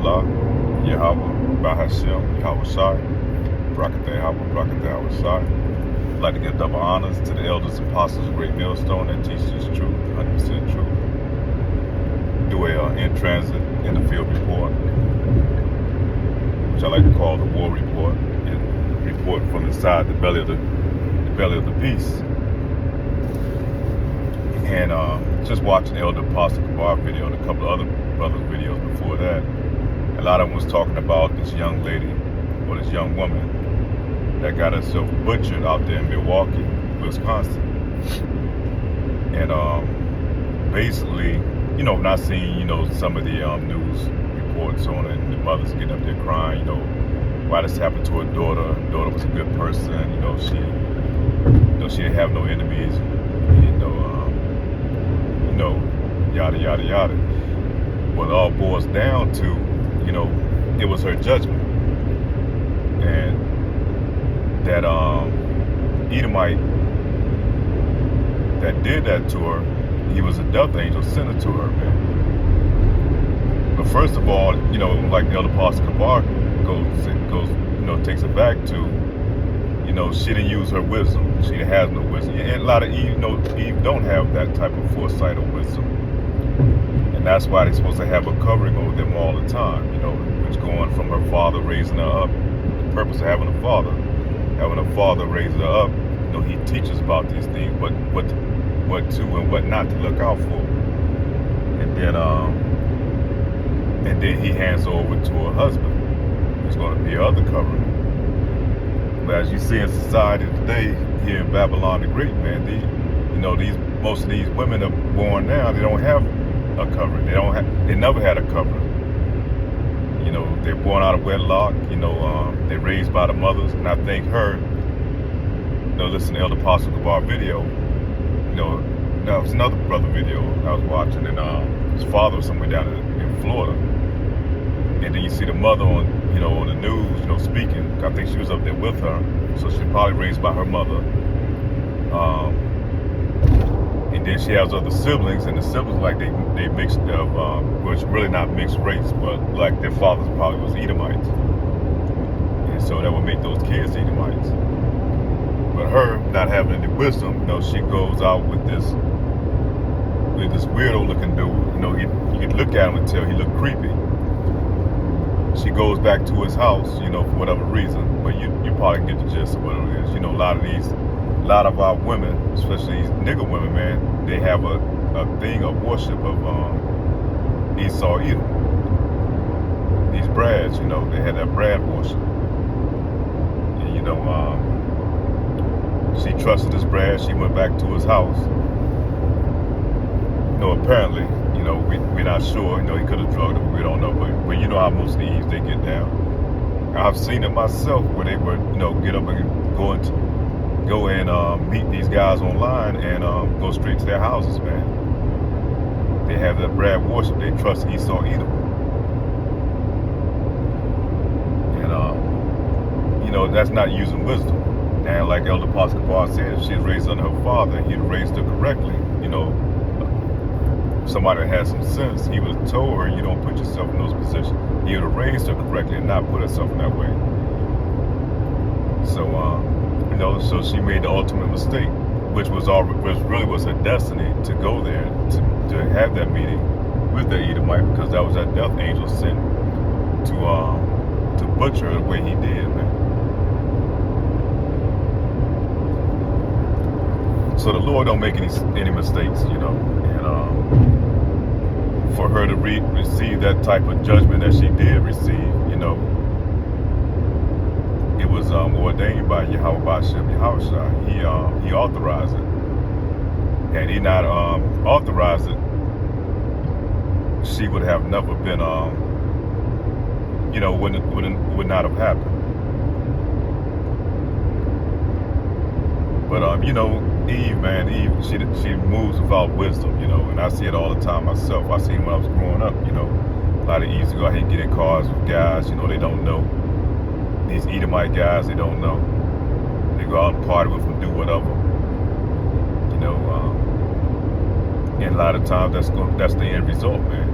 Allah, Yahweh, Bahashem, Yahweh Shai, Brakatah Yahweh, Brakatah Yahweh Shai. I'd like to give double honors to the elders and apostles of Great Millstone that teach this truth, 100% truth. Do a in-transit, in-the-field report, which I like to call the war report. And report from inside the belly of the beast. And just watching Elder Apostle Kabar video and a couple of other brothers' videos before that, a lot of them was talking about this young lady or this young woman that got herself butchered out there in Milwaukee, Wisconsin. And basically, when I seen, some of the news reports on it, and the mothers getting up there crying, why this happened to her daughter. Her daughter was a good person, she didn't have no enemies, yada, yada, yada. What it all boils down to, it was her judgment. And that Edomite that did that to her, he was a death angel sent it to her, man. But first of all, like the Elder Apostle Kabar goes, takes it back to, she didn't use her wisdom. She has no wisdom. And a lot of Eve don't have that type of foresight or wisdom. And that's why they're supposed to have a covering over them all the time, which going from her father raising her up. The purpose of having a father raise her up, he teaches about these things, what to and what not to look out for. And then he hands her over to her husband, who's going to be her other covering. But as you see in society today, here in Babylon the Great, man, most of these women are born now, they don't have a covering. They never had a covering. They're born out of wedlock. They're raised by the mothers. And I think her, listen to Elder Apostle Kabar video. That was another brother video I was watching, and his father was somewhere down in Florida. And then you see the mother on the news, speaking. I think she was up there with her, so she's probably raised by her mother. And then she has other siblings, and the siblings, like they mixed up, which really not mixed race, but like their fathers probably was Edomites, and so that would make those kids Edomites. But her not having any wisdom, she goes out with this weirdo looking dude. You can look at him and tell he looked creepy. She goes back to his house, for whatever reason, but you probably get the gist of what it is. A lot of our women, especially these nigger women, man, they have a thing of worship of Esau Edom. These brads, they had that brad worship. And, she trusted this brad. She went back to his house. Apparently, we're not sure. He could have drugged her, but we don't know. But you know how most of the Eves, they get down. I've seen it myself where they would, get up and go and meet these guys online and go straight to their houses, man. They have that brad worship. They trust Esau Edom. And, that's not using wisdom. And like Elder Apostle Kabar said, if she's raised under her father, he'd raised her correctly. Somebody that had some sense, he would have told her, you don't put yourself in those positions. He would have raised her correctly and not put herself in that way. So, so she made the ultimate mistake, which really was her destiny to go there, to have that meeting with the Edomite, because that was that death angel sent to butcher her the way he did, man. So the Lord don't make any mistakes, and for her to receive that type of judgment that she did receive, it was ordained by Yahweh Bashem, Yahweh Shai. He authorized it. Had he not authorized it, she would have never been, would not have happened. But Eve, man, she moves without wisdom, and I see it all the time myself. I seen it when I was growing up, a lot of Eves go out here and get in cars with guys, they don't know. These Edomite guys, they don't know. They go out and party with them, do whatever. And a lot of times that's the end result, man.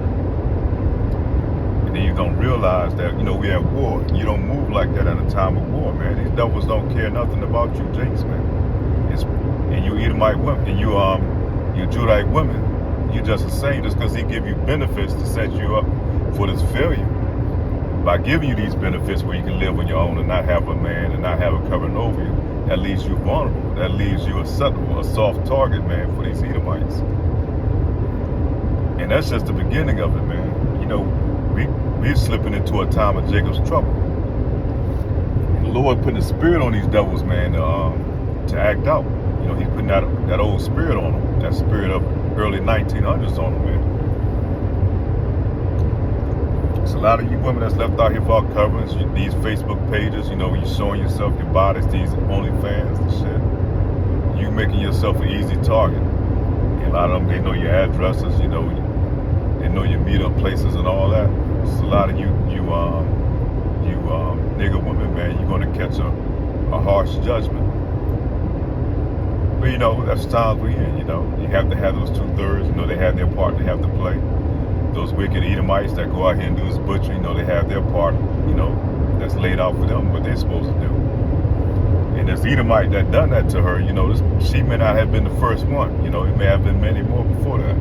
And then these don't realize that, we're at war. You don't move like that in a time of war, man. These devils don't care nothing about you, Jinx, man. And you Edomite women, and you Judite women, you just the same, just because he give you benefits to set you up for this failure. By giving you these benefits where you can live on your own and not have a man and not have a covering over you, that leaves you vulnerable. That leaves you acceptable, a soft target, man, for these Edomites. And that's just the beginning of it, man. We're slipping into a time of Jacob's trouble. And the Lord putting a spirit on these devils, man, to act out. He's putting that old spirit on them, that spirit of early 1900s on them, man. It's a lot of you women that's left out here for our coverings, these Facebook pages, you showing yourself your bodies, these OnlyFans and shit. You making yourself an easy target. And a lot of them, they know your addresses, they know your meetup places and all that. It's a lot of you nigger women, man, you're gonna catch a harsh judgment. But that's times we in, you have to have those 2/3, they have their part they have to play. Those wicked Edomites that go out here and do this butchering, they have their part, that's laid out for them, what they're supposed to do. And this Edomite that done that to her, she may not have been the first one, it may have been many more before that.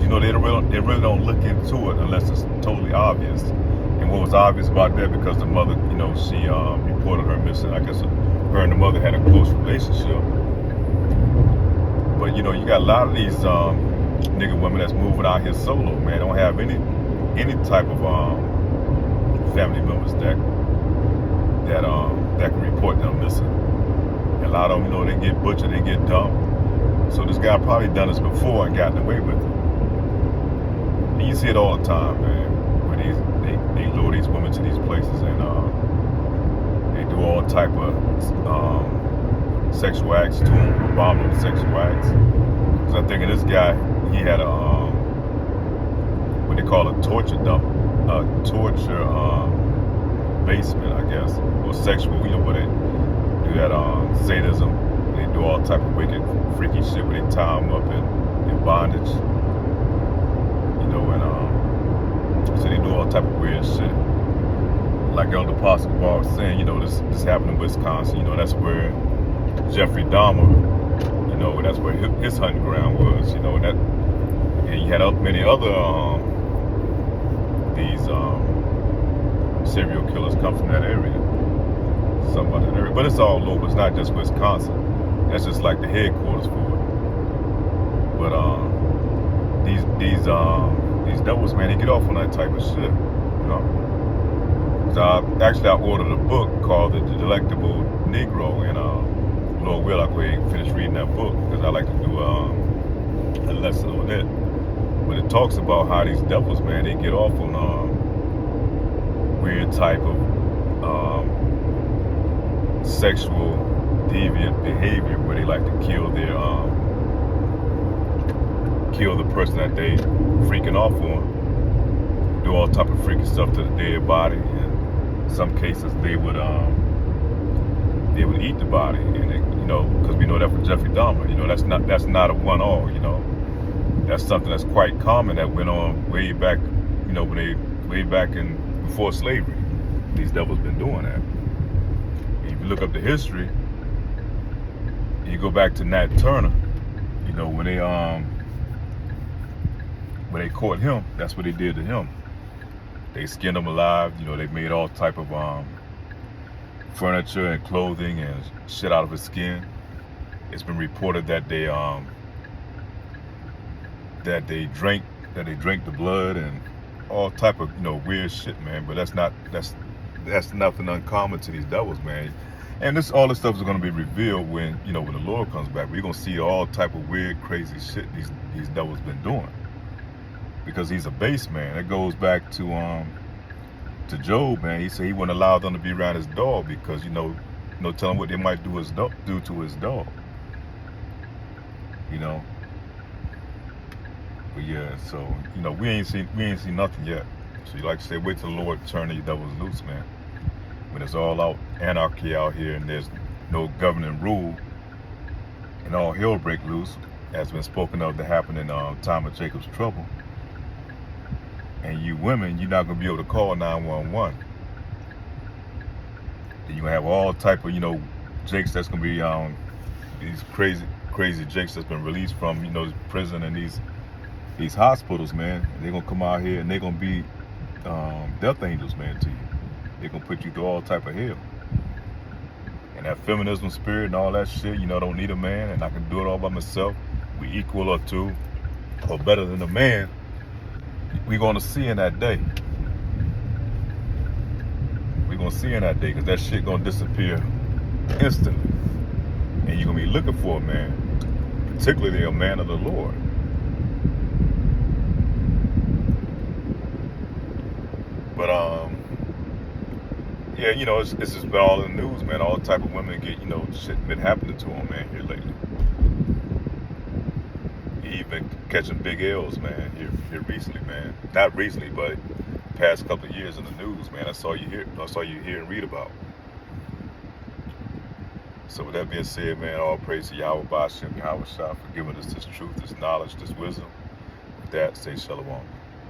Because, they really don't look into it unless it's totally obvious. And what was obvious about that, because the mother, she reported her missing. I guess her and the mother had a close relationship. But, you got a lot of these nigga women that's moving out here solo, man. Don't have any type of family members that can report them missing. And a lot of them, they get butchered, they get dumped. So this guy probably done this before and gotten away with it. And you see it all the time, man. Where they lure these women to these places and they do all type of sexual acts to them, abominable sexual acts. Because I think of this guy, he had what they call a torture basement, I guess, or sexual, where they do that sadism. They do all type of wicked, freaky shit where they tie them up in bondage, and so they do all type of weird shit. Like Elder Apostle Bar was saying, this happened in Wisconsin. That's where Jeffrey Dahmer, that's where his hunting ground was. And you had many other these serial killers come from that area. Somebody in that area, but it's all over. It's not just Wisconsin. That's just like the headquarters for it. But these devils, man, they get off on that type of shit. So I ordered a book called The Delectable Negro, and Lord will, I'll go ahead and finish reading that book because I like to do a lesson on it. But it talks about how these devils, man, they get off on weird type of sexual deviant behavior where they like to kill the person that they freaking off on, do all type of freaky stuff to the dead body. And in some cases they would eat the body, and because we know that for Jeffrey Dahmer, that's not a one-all, that's something that's quite common that went on way back, way back in before slavery. These devils been doing that. And if you look up the history, you go back to Nat Turner, when they caught him, that's what they did to him. They skinned him alive. They made all type of furniture and clothing and shit out of his skin. It's been reported that they drank the blood and all type of weird shit, man. But that's nothing uncommon to these devils, man. And all this stuff is going to be revealed when when the Lord comes back. We're going to see all type of weird, crazy shit these devils been doing, because he's a base man. It goes back to Job, man. He said he wouldn't allow them to be around his dog because tell him what they might do to his dog. But yeah, so we ain't seen nothing yet. So you like to say, wait till the Lord turn these devils loose, man. When it's all out anarchy out here and there's no governing rule and all hell break loose, as been spoken of to happen in time of Jacob's trouble. And you women, you're not gonna be able to call 911. And you're gonna have all type of, jakes that's gonna be these crazy jakes that's been released from, prison and these hospitals, man. And they're gonna come out here and they're gonna be death angels, man, to you. They're gonna put you through all type of hell. And that feminism spirit and all that shit, don't need a man and I can do it all by myself. We equal or two or better than a man. We're gonna see in that day. We're gonna see in that day, because that shit gonna disappear instantly. And you're gonna be looking for a man, particularly a man of the Lord. But yeah, it's just been all in the news, man. All type of women get, shit been happening to them, man, here lately. Even catching big L's, man, here recently, man. Not recently, but past couple of years in the news, man. I saw you hear and read about. So with that being said, man, all praise to Yahweh Ba'ashem, Yahweh Shah, for giving us this truth, this knowledge, this wisdom. With that, say shalom.